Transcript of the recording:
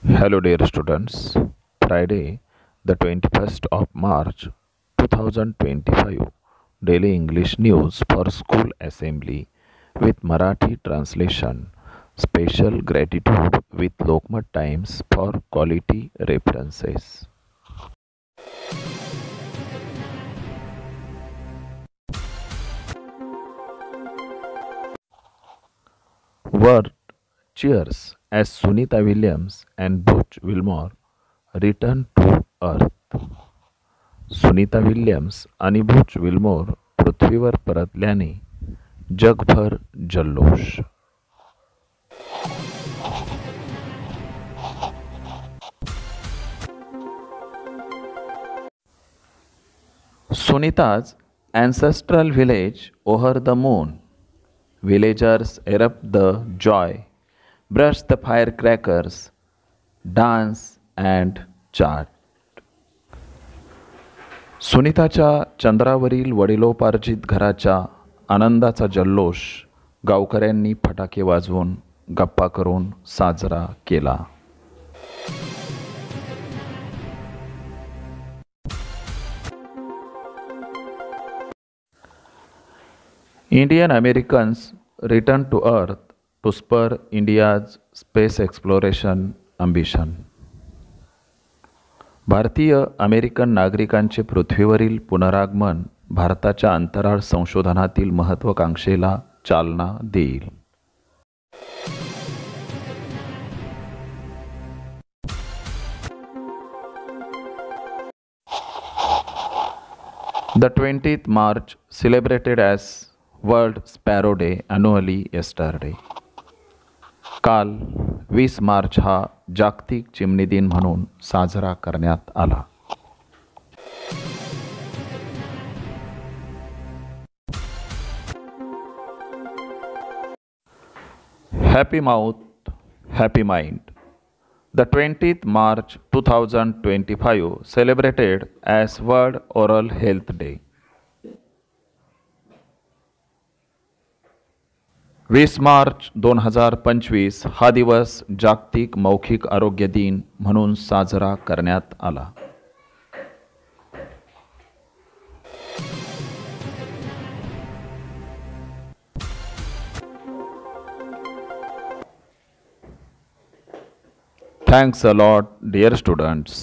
Hello, dear students. Friday, the 21st of March 2025, Daily English News for School Assembly with Marathi translation. Special gratitude with Lokmat Times for quality references. Word cheers as Sunita Williams and Butch Wilmore return to Earth. Sunita Williams आणि Butch Wilmore पृथ्वीवर परतल्याने जगभर जल्लोष. Sunita's ancestral village over the moon. Villagers erupt the joy, brush the firecrackers, dance and chant. सुनीताच्या चंद्रावरील वडिलोपार्जित घराच्या आनंदाचा जल्लोष गावकऱ्यांनी फटाके वाजवून गप्पा करून साजरा केला. Indian Americans return to Earth to spur India's space exploration ambition. भारतीय अमेरिकन नागरिकांचे पृथ्वीवरील पुनरागमन भारताच्या अंतराळ संशोधनातील महत्त्वाकांक्षेला चालना देईल. The 20th March celebrated as World Sparrow Day annually yesterday. काल 20 मार्च हा जागतिक चिमणी दिन म्हणून साजरा करण्यात आला. Happy mouth happy mind. The 20th March 2025 celebrated as World Oral Health Day. 20 March 2025 हा दिवस जागतिक मौखिक आरोग्य दिन म्हणून साजरा करण्यात आला. Thanks a lot, dear students.